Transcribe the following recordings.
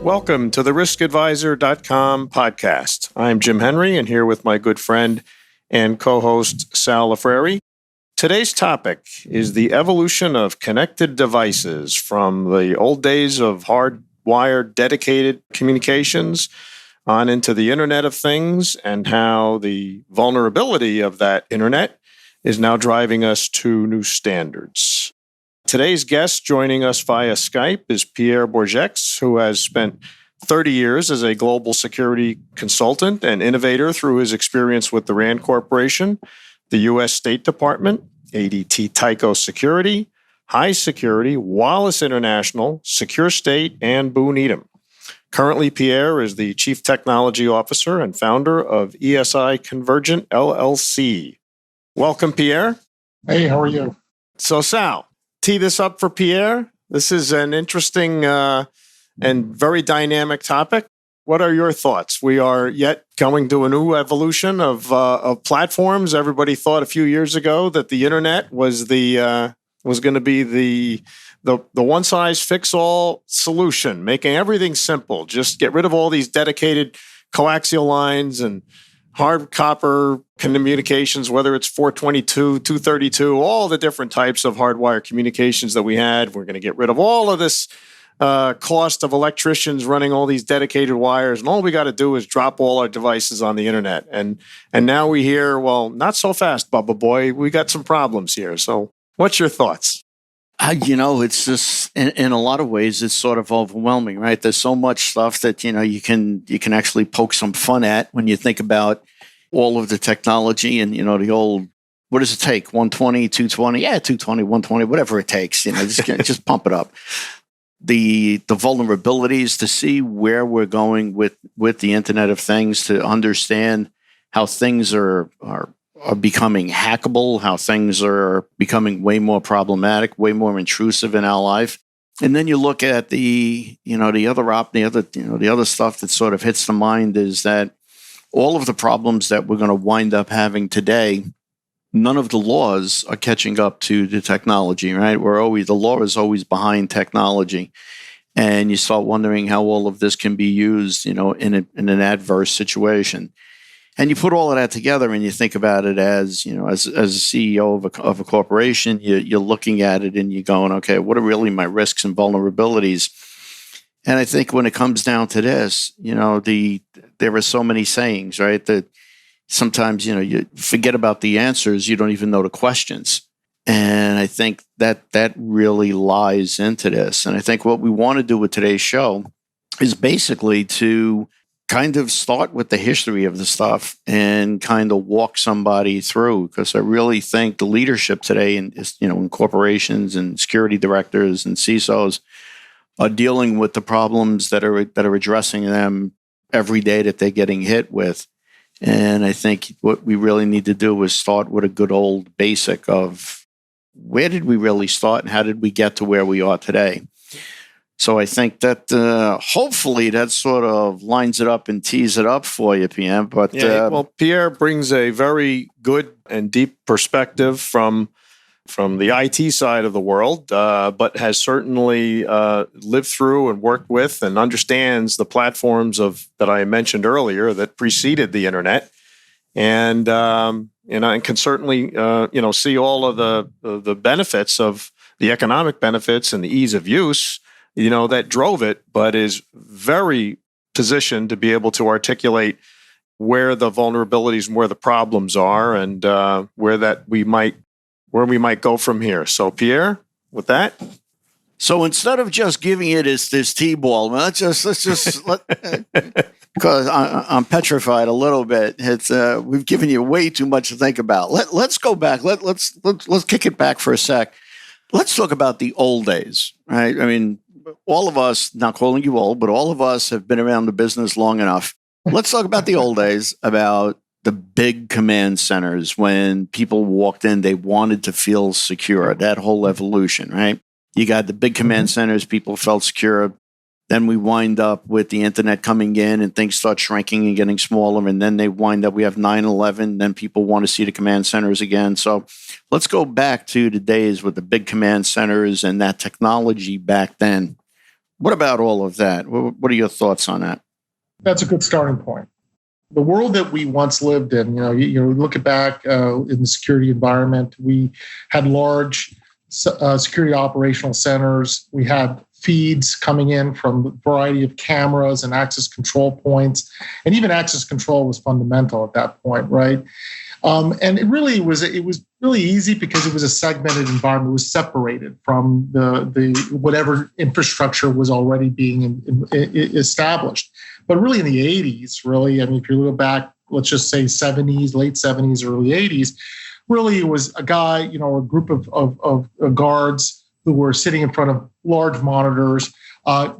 Welcome to the riskadvisor.com podcast. I'm Jim Henry and here with my good friend and co-host Sal Lafreri. Today's topic is the evolution of connected devices from the old days of hardwired dedicated communications on into the Internet of Things and how the vulnerability of that Internet is now driving us to new standards. Today's guest joining us via Skype is Pierre Bourgex, who has spent 30 years as a global security consultant and innovator through his experience with the RAND Corporation, the U.S. State Department, ADT Tyco Security, High Security, Wallace International, Secure State, and Boo Needham. Currently, Pierre is the Chief Technology Officer and founder of ESI Convergent LLC. Welcome, Pierre. Hey, how are you? So, Sal, tee this up for Pierre. This is an interesting and very dynamic topic. What are your thoughts? We are yet going to a new evolution of platforms. Everybody thought a few years ago that the internet was going to be the one size fits all solution, making everything simple. Just get rid of all these dedicated coaxial lines and hard copper communications, whether it's 422, 232, all the different types of hardwire communications that we had. We're going to get rid of all of this cost of electricians running all these dedicated wires, and all we got to do is drop all our devices on the internet. And now we hear, well, not so fast, Bubba Boy. We got some problems here. So what's your thoughts? It's just in a lot of ways, it's sort of overwhelming, right? There's so much stuff that, you can actually poke some fun at when you think about all of the technology and, the old, what does it take? 120, 220? Yeah, 220, 120, whatever it takes, just pump it up. The vulnerabilities, to see where we're going with the Internet of Things, to understand how things are becoming hackable, how things are becoming way more problematic, way more intrusive in our life. And then you look at the other stuff that sort of hits the mind is that all of the problems that we're going to wind up having today, none of the laws are catching up to the technology, right? The law is always behind technology. And you start wondering how all of this can be used, in an adverse situation. And you put all of that together and you think about it as a CEO of a corporation, you're looking at it and you're going, okay, what are really my risks and vulnerabilities? And I think when it comes down to this, there are so many sayings, right? That sometimes, you forget about the answers, you don't even know the questions. And I think that really lies into this. And I think what we want to do with today's show is basically to kind of start with the history of the stuff and kind of walk somebody through, because I really think the leadership today in corporations and security directors and CISOs are dealing with the problems that are addressing them every day that they're getting hit with. And I think what we really need to do is start with a good old basic of where did we really start and how did we get to where we are today? So I think that hopefully that sort of lines it up and tees it up for you, PM. But Pierre brings a very good and deep perspective from the IT side of the world, but has certainly lived through and worked with and understands the platforms that I mentioned earlier that preceded the internet, and can certainly see all of the benefits of the economic benefits and the ease of use that drove it, but is very positioned to be able to articulate where the vulnerabilities and where the problems are, and where we might go from here. So, Pierre, with that. So instead of just giving it this T-ball, let's just because I'm petrified a little bit. It's we've given you way too much to think about. Let's go back. Let's kick it back for a sec. Let's talk about the old days, right? I mean, all of us, not calling you old, but all of us have been around the business long enough. Let's talk about the old days, about the big command centers. When people walked in, they wanted to feel secure, that whole evolution, right? You got the big command centers, people felt secure. Then we wind up with the internet coming in and things start shrinking and getting smaller. And then they wind up, we have 9/11. Then people want to see the command centers again. So let's go back to the days with the big command centers and that technology back then. What about all of that? What are your thoughts on that? That's a good starting point. The world that we once lived in, you look back in the security environment, we had large security operational centers. We had feeds coming in from a variety of cameras and access control points. And even access control was fundamental at that point, right? And it was really easy because it was a segmented environment. It was separated from the whatever infrastructure was already being established. But really in the 80s, really, I mean, if you look back, let's just say 70s, late 70s, early 80s, really it was a guy, a group of guards who were sitting in front of large monitors.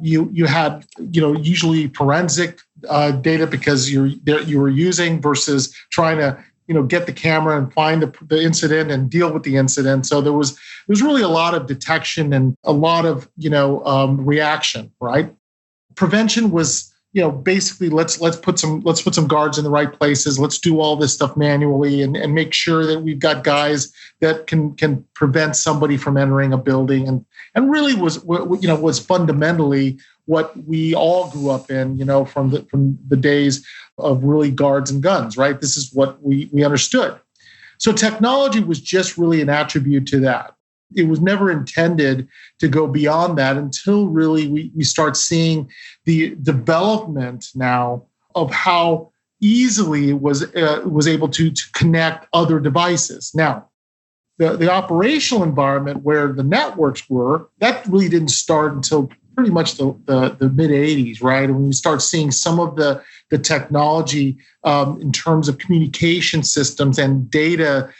You had, usually forensic data because you were using versus trying to, get the camera and find the incident and deal with the incident. So there was really a lot of detection and a lot of, reaction, right? Prevention was, basically let's put some guards in the right places. Let's do all this stuff manually and make sure that we've got guys that can prevent somebody from entering a building and really was fundamentally what we all grew up in, from the days of really guards and guns, right? This is what we understood. So technology was just really an attribute to that. It was never intended to go beyond that until really we start seeing the development now of how easily it was able to connect other devices. Now, the operational environment where the networks were, that really didn't start until pretty much the mid 80s, right? And when you start seeing some of the technology in terms of communication systems and data,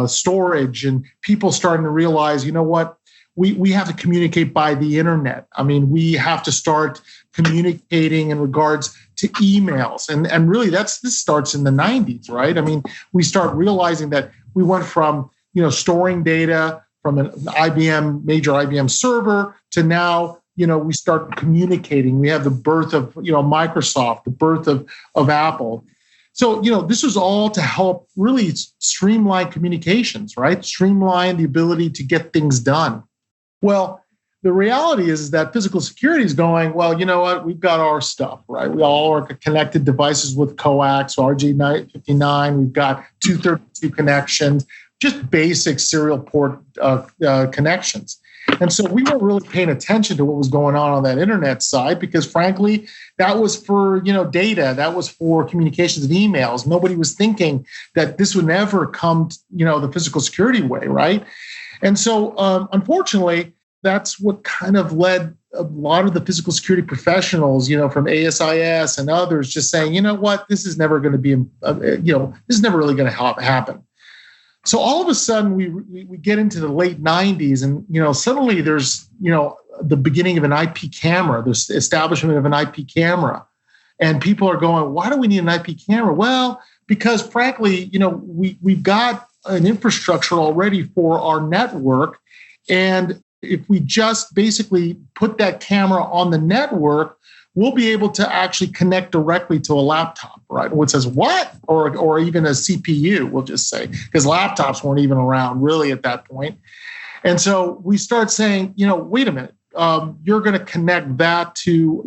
storage, and people starting to realize, what, we have to communicate by the internet. I mean, we have to start communicating in regards to emails. And really this starts in the 90s, right? I mean, we start realizing that we went from, storing data from an major IBM server to now, we start communicating. We have the birth of, Microsoft, the birth of Apple. So, this was all to help really streamline communications, right? Streamline the ability to get things done. Well, the reality is that physical security is going, well, you know what? We've got our stuff, right? We all are connected devices with coax, RJ59. We've got 232 connections, just basic serial port connections. And so we weren't really paying attention to what was going on that internet side because, frankly, that was for data. That was for communications of emails. Nobody was thinking that this would never come, the physical security way, right? And so, unfortunately, that's what kind of led a lot of the physical security professionals, from ASIS and others, just saying, what, this is never going to be, this is never really going to happen. So all of a sudden we get into the late 90s and, suddenly there's, the beginning of an IP camera, the establishment of an IP camera. And people are going, why do we need an IP camera? Well, because frankly, we've got an infrastructure already for our network. And if we just basically put that camera on the network, we'll be able to actually connect directly to a laptop, right? Which says what? Or even a CPU, we'll just say, because laptops weren't even around really at that point. And so we start saying, wait a minute, you're going to connect that to,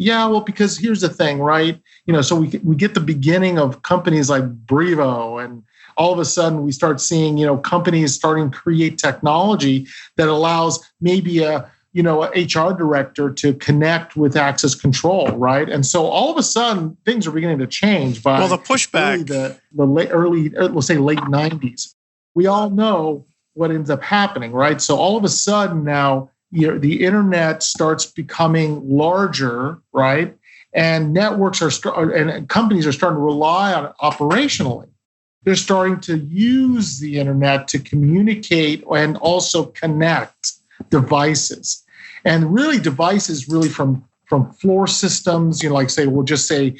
because here's the thing, right? So we get the beginning of companies like Brevo, and all of a sudden we start seeing, companies starting to create technology that allows maybe a HR director to connect with access control, right? And so all of a sudden, things are beginning to change. By the pushback, really let's say late 90s. We all know what ends up happening, right? So all of a sudden now, the internet starts becoming larger, right? And networks and companies are starting to rely on it operationally. They're starting to use the internet to communicate and also connect devices. And really devices really from floor systems, like say, we'll just say,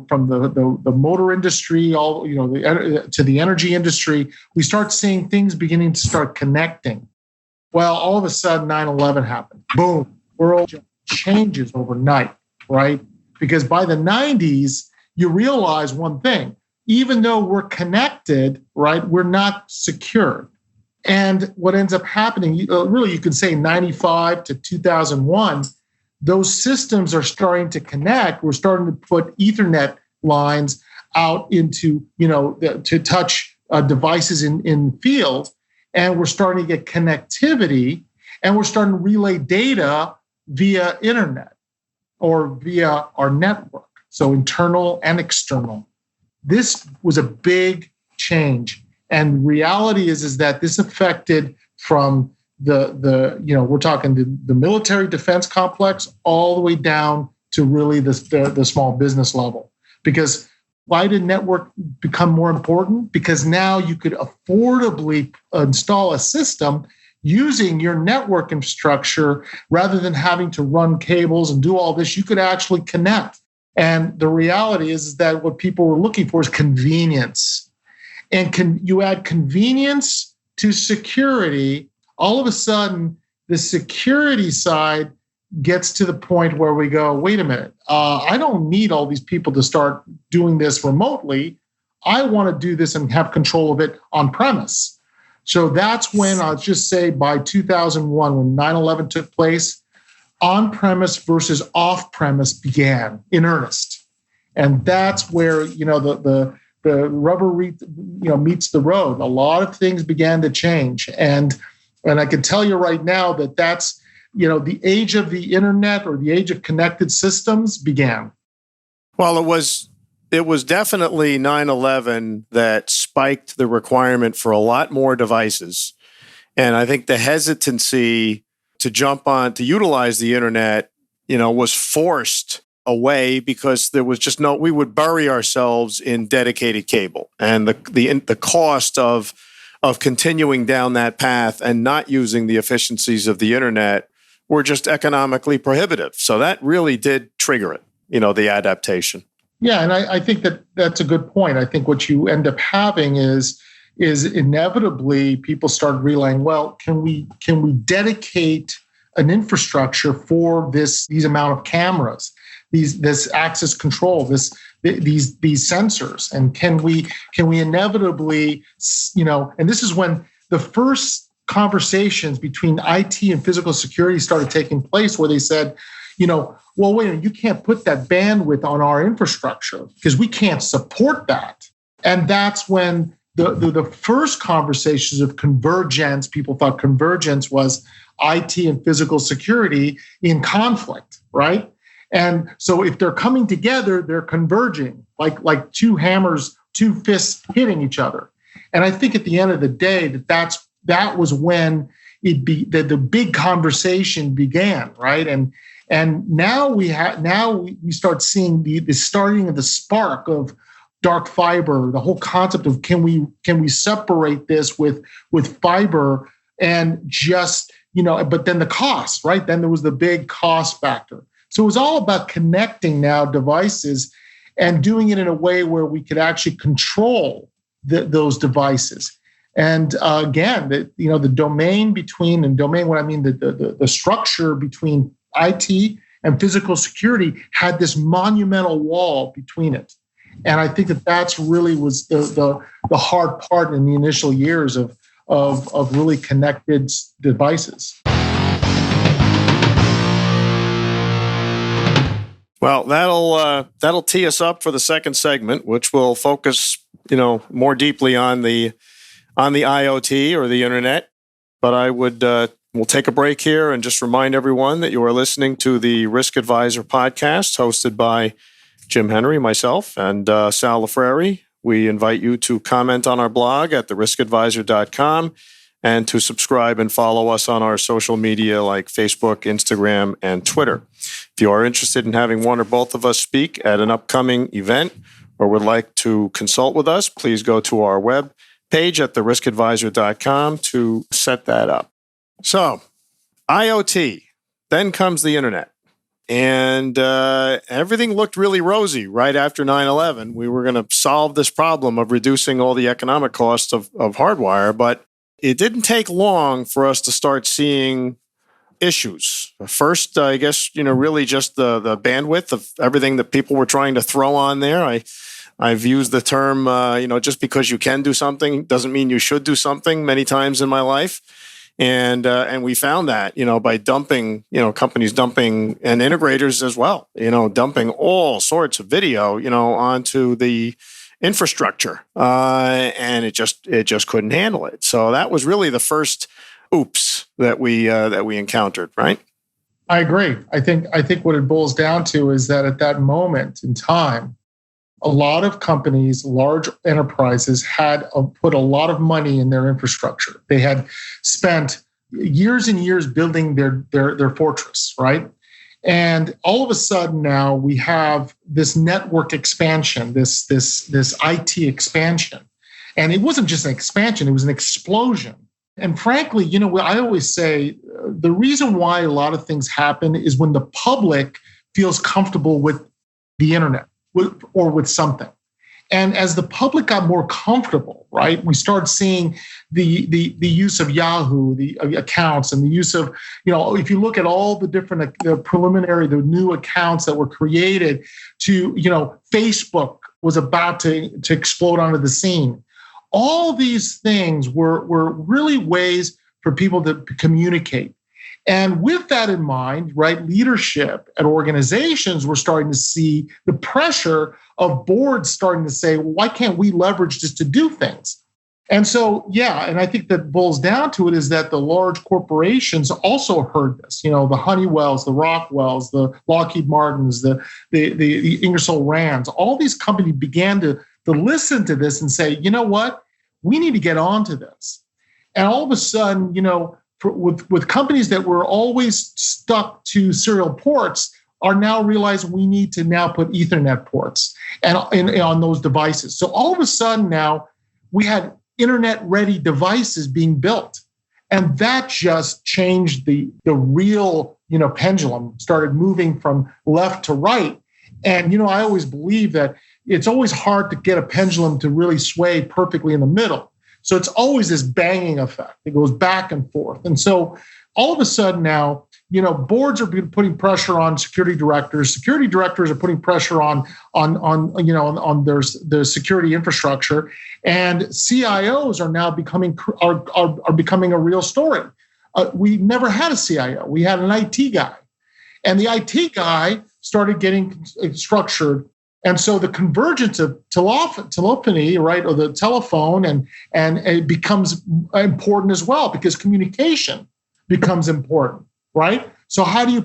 from the motor industry, all, to the energy industry, we start seeing things beginning to start connecting. Well, all of a sudden 9/11 happened. Boom, world changes overnight, right? Because by the 90s, you realize one thing, even though we're connected, right, we're not secure. And what ends up happening, really, you could say 95 to 2001, those systems are starting to connect. We're starting to put Ethernet lines out into, to touch devices in field. And we're starting to get connectivity, and we're starting to relay data via internet or via our network. So internal and external. This was a big change. And reality is that this affected from we're talking the military defense complex all the way down to really the small business level. Because why did network become more important? Because now you could affordably install a system using your network infrastructure rather than having to run cables and do all this. You could actually connect. And the reality is that what people were looking for is convenience. And you add convenience to security, all of a sudden, the security side gets to the point where we go, wait a minute, I don't need all these people to start doing this remotely. I want to do this and have control of it on premise. So that's when, I'll just say by 2001, when 9/11 took place, on-premise versus off-premise began in earnest. And that's where, the rubber meets the road. A lot of things began to change. And I can tell you right now that that's, the age of the internet or the age of connected systems began. Well, it was definitely 9/11 that spiked the requirement for a lot more devices. And I think the hesitancy to jump on, to utilize the internet, was forced away because there was just we would bury ourselves in dedicated cable. And the cost of continuing down that path and not using the efficiencies of the internet were just economically prohibitive. So that really did trigger it, the adaptation. Yeah, and I think that's a good point. I think what you end up having is inevitably people start realizing, well, can we dedicate an infrastructure for these amount of cameras, this access control, these sensors, and can we inevitably, and this is when the first conversations between IT and physical security started taking place, where they said, well, wait a minute, you can't put that bandwidth on our infrastructure because we can't support that. And that's when the first conversations of convergence, people thought convergence was IT and physical security in conflict, right? And so if they're coming together, they're converging like two hammers, two fists hitting each other. And I think at the end of the day, that was when the big conversation began, right? And now we start seeing the starting of the spark of dark fiber, the whole concept of can we separate this with fiber and just, but then the cost, right? Then there was the big cost factor. So it was all about connecting now devices and doing it in a way where we could actually control those devices. And again, the domain between, and domain, what I mean, the structure between IT and physical security had this monumental wall between it. And I think that's really was the hard part in the initial years of really connected devices. Well, that'll tee us up for the second segment, which will focus, more deeply on the IoT or the internet. But we'll take a break here and just remind everyone that you are listening to the Risk Advisor podcast hosted by Jim Henry, myself, and Sal Lafreri. We invite you to comment on our blog at theriskadvisor.com and to subscribe and follow us on our social media like Facebook, Instagram, and Twitter. If you are interested in having one or both of us speak at an upcoming event or would like to consult with us, please go to our web page at theriskadvisor.com to set that up. So, IoT, then comes the internet. And everything looked really rosy right after 9/11. We were going to solve this problem of reducing all the economic costs of hardwire, but it didn't take long for us to start seeing issues. First, I guess, really just the bandwidth of everything that people were trying to throw on there. I've used the term, just because you can do something doesn't mean you should do something many times in my life. And we found that, by dumping, companies dumping and integrators as well, dumping all sorts of video, onto the infrastructure, and it just couldn't handle it. So that was really the first oops that we encountered, right? I agree. I think what it boils down to is that at that moment in time, a lot of companies, large enterprises, had put a lot of money in their infrastructure. They had spent years and years building their fortress, right? And all of a sudden now we have this network expansion, this IT expansion. And it wasn't just an expansion, it was an explosion. And frankly, I always say the reason why a lot of things happen is when the public feels comfortable with the internet or with something. And as the public got more comfortable, right, we started seeing the use of Yahoo, the accounts, and the use of, if you look at all the different the new accounts that were created to, Facebook was about to explode onto the scene. All these things were really ways for people to communicate. And with that in mind, right, leadership at organizations were starting to see the pressure of boards starting to say, well, why can't we leverage this to do things? And so, and I think that boils down to it is that the large corporations also heard this. The Honeywells, the Rockwells, the Lockheed Martins, the Ingersoll Rands, all these companies began to listen to this and say, you know what, we need to get onto this. And all of a sudden, with companies that were always stuck to serial ports are now realizing we need to now put Ethernet ports and on those devices. So all of a sudden now we had internet-ready devices being built. And that just changed the real, pendulum, started moving from left to right. And, I always believe that it's always hard to get a pendulum to really sway perfectly in the middle. So it's always this banging effect. It goes back and forth. And so all of a sudden now, boards are putting pressure on security directors. Security directors are putting pressure on their security infrastructure, and CIOs are now becoming a real story. We never had a CIO. We had an IT guy, and the IT guy started getting structured. And so the convergence of telephony, right, or the telephone, and it becomes important as well because communication becomes important, right? So how do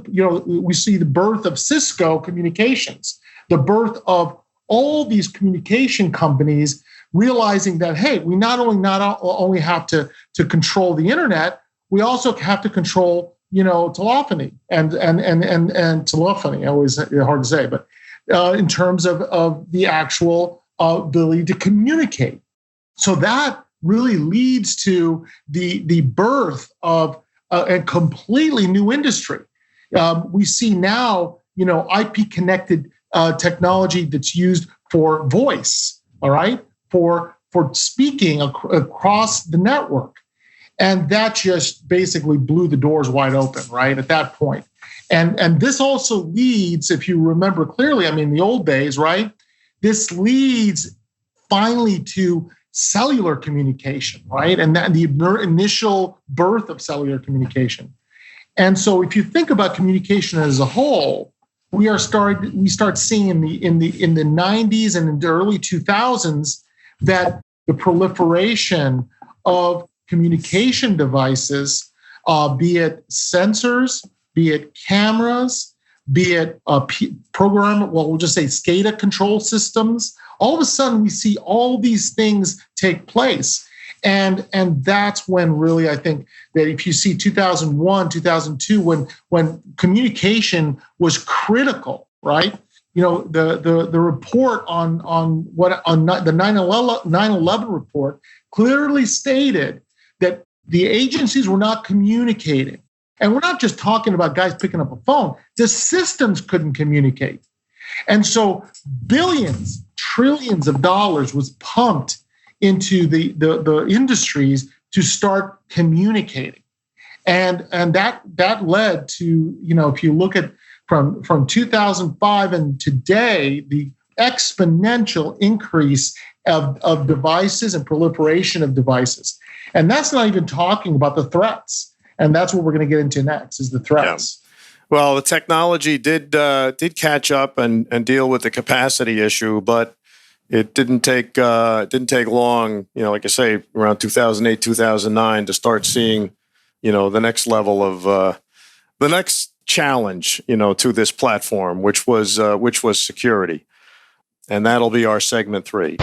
we see the birth of Cisco Communications, the birth of all these communication companies realizing that, hey, we not only have to control the internet, we also have to control, telephony and telephony. Always hard to say, but in terms of the actual ability to communicate. So that really leads to the birth of a completely new industry. We see now, IP connected technology that's used for voice, all right, for speaking across the network. And that just basically blew the doors wide open, right, at that point. And this also leads, if you remember clearly, in the old days, right, this leads finally to cellular communication, right? And that the initial birth of cellular communication. And so if you think about communication as a whole, we start seeing in the 90s and in the early 2000s that the proliferation of communication devices, be it sensors, be it cameras, be it we'll just say SCADA control systems. All of a sudden, we see all these things take place. And that's when really I think that if you see 2001, 2002, when communication was critical, right? The report on the 9/11 report clearly stated that the agencies were not communicating. And we're not just talking about guys picking up a phone. The systems couldn't communicate. And so billions, trillions of dollars was pumped into the industries to start communicating. And that led to, if you look at from 2005 and today, the exponential increase of devices and proliferation of devices. And that's not even talking about the threats. And that's what we're going to get into next is the threats. Yeah. Well, the technology did catch up and deal with the capacity issue, but it didn't take long, like I say, around 2008, 2009 to start seeing, the next level of the next challenge, to this platform, which was security. And that'll be our segment 3.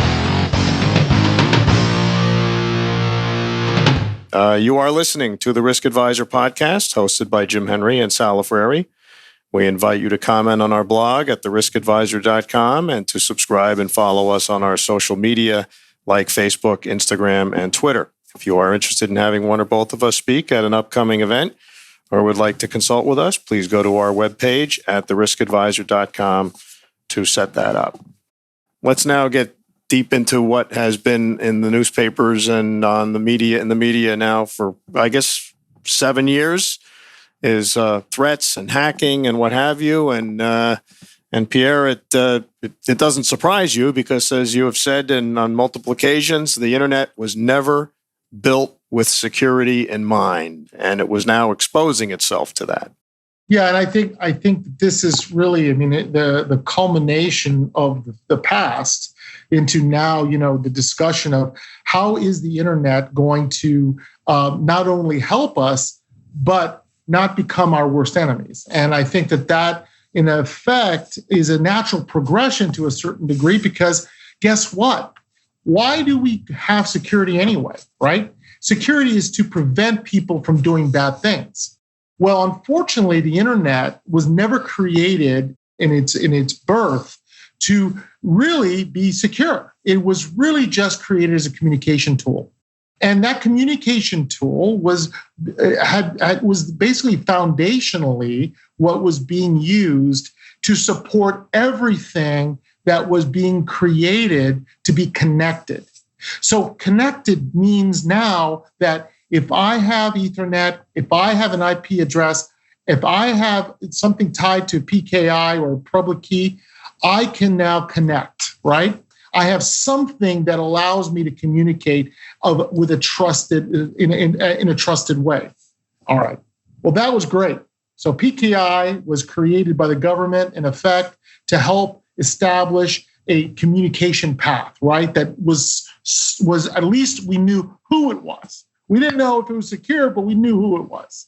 You are listening to the Risk Advisor podcast, hosted by Jim Henry and Sal Lafreri. We invite you to comment on our blog at theriskadvisor.com and to subscribe and follow us on our social media like Facebook, Instagram, and Twitter. If you are interested in having one or both of us speak at an upcoming event or would like to consult with us, please go to our webpage at theriskadvisor.com to set that up. Let's now get deep into what has been in the newspapers and in the media now for, I guess, 7 years, is threats and hacking and what have you. And Pierre, it doesn't surprise you because, as you have said on multiple occasions, the internet was never built with security in mind, and it was now exposing itself to that. Yeah, and I think this is really, the culmination of the past into now, the discussion of how is the internet going to not only help us, but not become our worst enemies. And I think that in effect is a natural progression to a certain degree, because guess what? Why do we have security anyway, right? Security is to prevent people from doing bad things. Well, unfortunately, the internet was never created in its birth to really be secure. It was really just created as a communication tool. And that communication tool was basically foundationally what was being used to support everything that was being created to be connected. So connected means now that if I have Ethernet, if I have an IP address, if I have something tied to PKI or public key, I can now connect, right? I have something that allows me to communicate with a trusted in a trusted way. All right. Well, that was great. So PKI was created by the government in effect to help establish a communication path, right? That was at least we knew who it was. We didn't know if it was secure, but we knew who it was,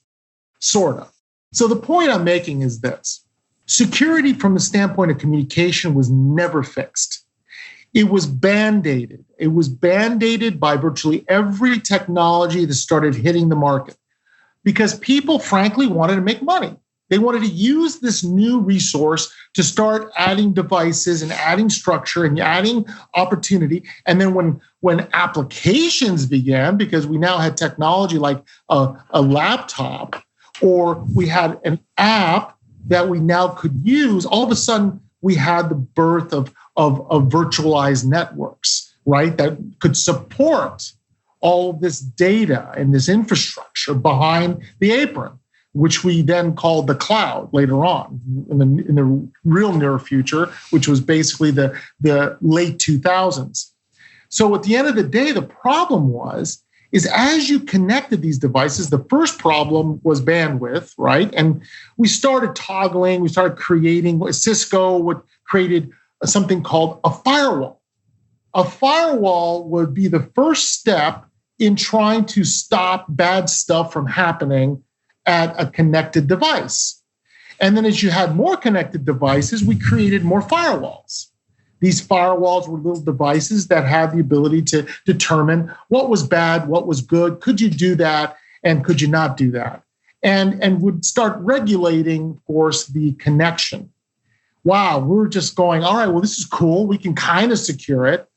sort of. So the point I'm making is this. Security from the standpoint of communication was never fixed. It was band-aided. It was band-aided by virtually every technology that started hitting the market because people, frankly, wanted to make money. They wanted to use this new resource to start adding devices and adding structure and adding opportunity. And then when applications began, because we now had technology like a laptop, or we had an app that we now could use, all of a sudden we had the birth of virtualized networks, right? That could support all of this data and this infrastructure behind the apron, which we then called the cloud later on in the real near future, which was basically the late 2000s. So at the end of the day, the problem is as you connected these devices, the first problem was bandwidth, right? And we started toggling, we started creating, Cisco created something called a firewall. A firewall would be the first step in trying to stop bad stuff from happening at a connected device. And then as you had more connected devices, we created more firewalls. These firewalls were little devices that had the ability to determine what was bad, what was good, could you do that, and could you not do that? And would start regulating, of course, the connection. Wow, we're just going, all right, well, this is cool. We can kind of secure it.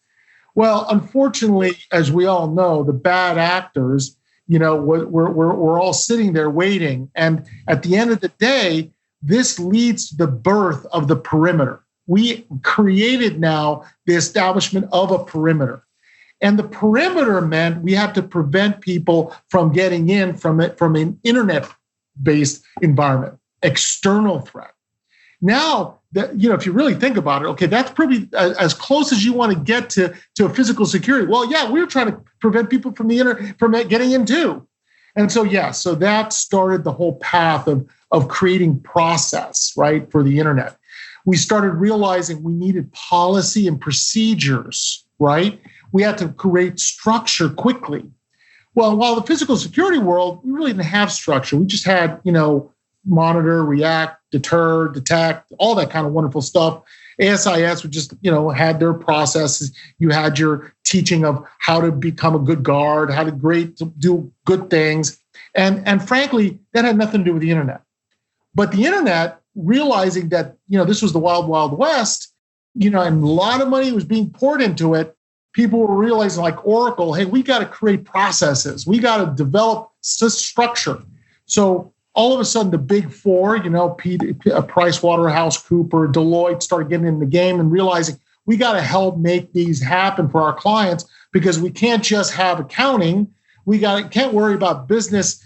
Well, unfortunately, as we all know, the bad actors, we're all sitting there waiting. And at the end of the day, this leads to the birth of the perimeter. We created now the establishment of a perimeter. And the perimeter meant we had to prevent people from getting in from an internet-based environment, external threat. Now, that, if you really think about it, okay, that's probably as close as you want to get to a physical security. Well, yeah, we were trying to prevent people from getting in too. And so, so that started the whole path of creating process, right, for the internet. We started realizing we needed policy and procedures, right? We had to create structure quickly. Well, while the physical security world, we really didn't have structure. We just had, monitor, react, deter, detect, all that kind of wonderful stuff. ASIS would just, had their processes. You had your teaching of how to become a good guard, how to do good things. And frankly, that had nothing to do with the internet. But the internet, realizing that, this was the wild, wild west, and a lot of money was being poured into it, people were realizing, like Oracle, hey, we got to create processes. We got to develop structure. So all of a sudden, the big four, Price Waterhouse Cooper, Deloitte started getting in the game and realizing we got to help make these happen for our clients, because we can't just have accounting. We can't worry about business,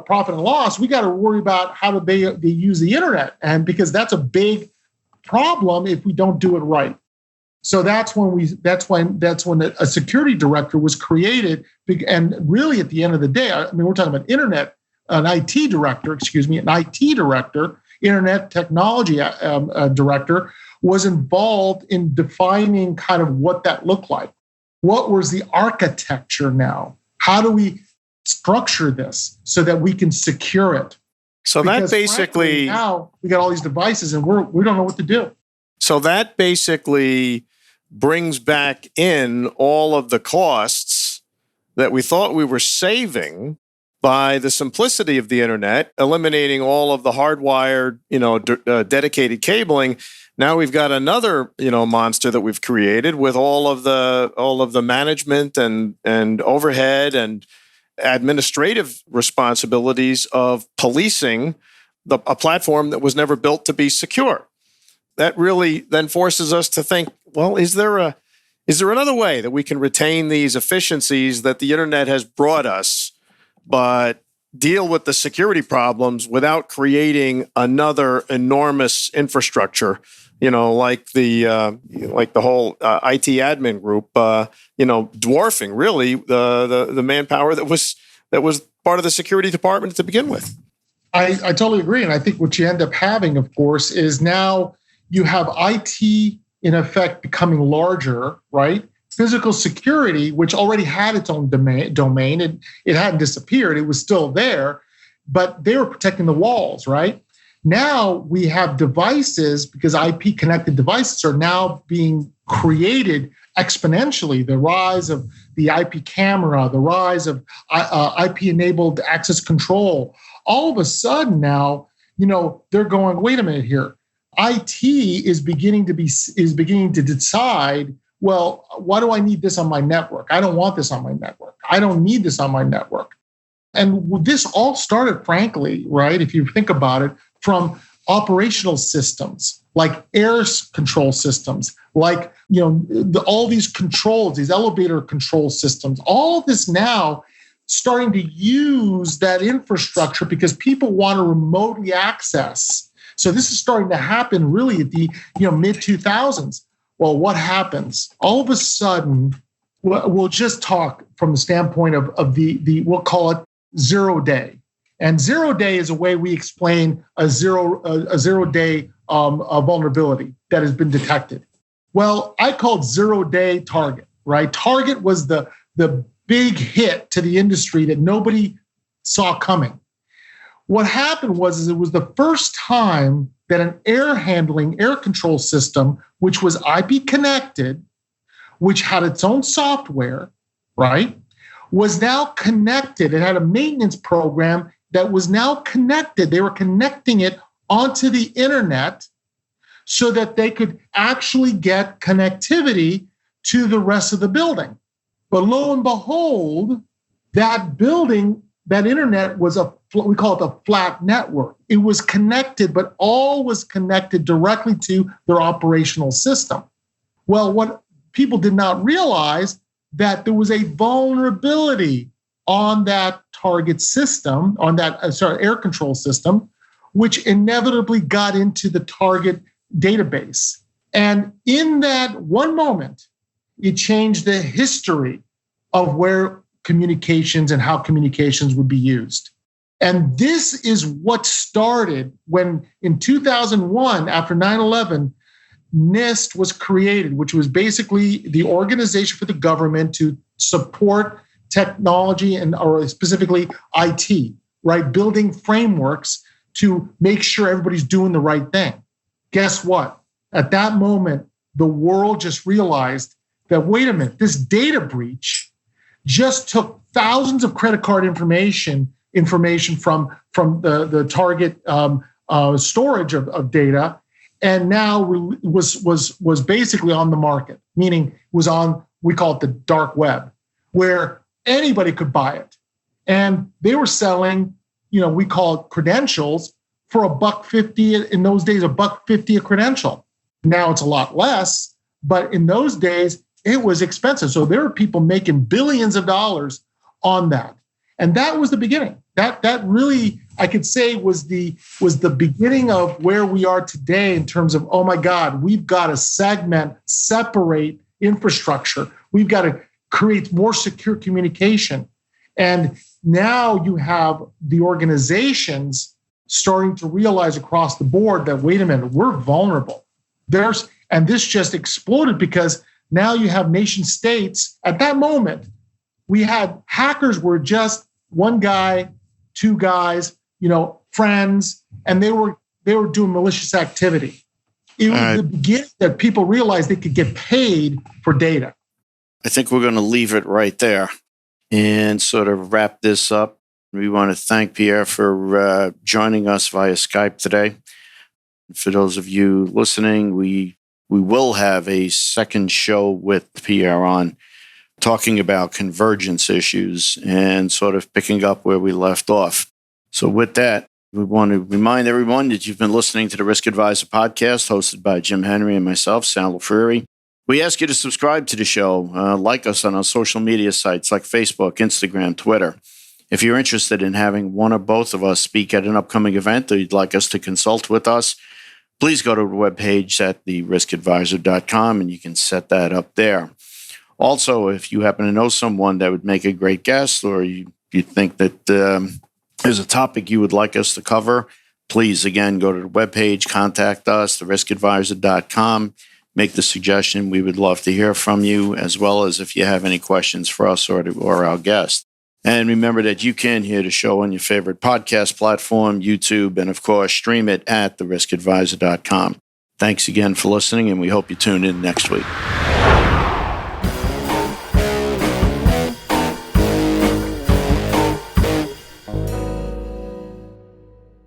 profit and loss. We got to worry about how do they use the internet, and because that's a big problem if we don't do it right. So that's when a security director was created, and really at the end of the day, we're talking about an IT director, internet technology director, was involved in defining kind of what that looked like. What was the architecture now? How do we structure this so that we can secure it? So because that basically, now we got all these devices and we don't know what to do. So that basically brings back in all of the costs that we thought we were saving by the simplicity of the internet, eliminating all of the hardwired, dedicated cabling. Now we've got another, monster that we've created with all of the management and overhead and administrative responsibilities of policing a platform that was never built to be secure. That really then forces us to think, well, is there another way that we can retain these efficiencies that the internet has brought us, but deal with the security problems without creating another enormous infrastructure, like the whole IT admin group, dwarfing really the manpower that was part of the security department to begin with. I totally agree. And I think what you end up having, of course, is now you have IT in effect becoming larger, right? Physical security, which already had its own domain, it hadn't disappeared. It was still there, but they were protecting the walls, right? Now we have devices, because IP connected devices are now being created exponentially. The rise of the IP camera, the rise of IP enabled access control. All of a sudden now, they're going, wait a minute here. IT is beginning to decide, well, why do I need this on my network? I don't want this on my network. I don't need this on my network. And this all started, frankly, right, if you think about it, from operational systems like air control systems, like all these controls, these elevator control systems, all this now starting to use that infrastructure because people want to remotely access. So this is starting to happen really at the mid 2000s. Well, what happens? All of a sudden, we'll just talk from the standpoint of the we'll call it 0 day. And 0 day is a way we explain a zero day vulnerability that has been detected. Well, I called 0 day Target, right? Target was the big hit to the industry that nobody saw coming. What happened was it was the first time that an air control system, which was IP connected, which had its own software, right, was now connected. It had a maintenance program that was now connected. They were connecting it onto the internet so that they could actually get connectivity to the rest of the building. But lo and behold, that building, that internet was we call it a flat network. It was connected, but all was connected directly to their operational system. Well, what people did not realize that there was a vulnerability on that target system, on that air control system, which inevitably got into the target database. And in that one moment, it changed the history of where communications and how communications would be used. And this is what started when in 2001, after 9/11, NIST was created, which was basically the organization for the government to support technology or specifically IT, right? Building frameworks to make sure everybody's doing the right thing. Guess what? At that moment, the world just realized that, wait a minute, this data breach just took thousands of credit card information from the target storage of data, and now was basically on the market, meaning was on, we call it the dark web, where anybody could buy it. And they were selling, we call it credentials for $1.50. In those days, $1.50 a credential. Now it's a lot less, but in those days, it was expensive. So there were people making billions of dollars on that. And that was the beginning. That really, I could say, was the beginning of where we are today in terms of, oh my God, we've got to separate infrastructure. We've got to create more secure communication. And now you have the organizations starting to realize across the board that, wait a minute, we're vulnerable. And this just exploded because now you have nation states. At that moment, we had hackers were just one guy, two guys, friends, and they were doing malicious activity. It was the beginning that people realized they could get paid for data. I think we're going to leave it right there and sort of wrap this up. We want to thank Pierre for joining us via Skype today. For those of you listening, we will have a second show with Pierre on talking about convergence issues and sort of picking up where we left off. So with that, we want to remind everyone that you've been listening to the Risk Advisor podcast hosted by Jim Henry and myself, Sal Lafreri. We ask you to subscribe to the show, like us on our social media sites like Facebook, Instagram, Twitter. If you're interested in having one or both of us speak at an upcoming event or you'd like us to consult with us, please go to the webpage at theriskadvisor.com and you can set that up there. Also, if you happen to know someone that would make a great guest or you think that there's a topic you would like us to cover, please, again, go to the webpage, contact us, theriskadvisor.com, make the suggestion. We would love to hear from you, as well as if you have any questions for us or our guest. And remember that you can hear the show on your favorite podcast platform, YouTube, and of course, stream it at theriskadvisor.com. Thanks again for listening, and we hope you tune in next week.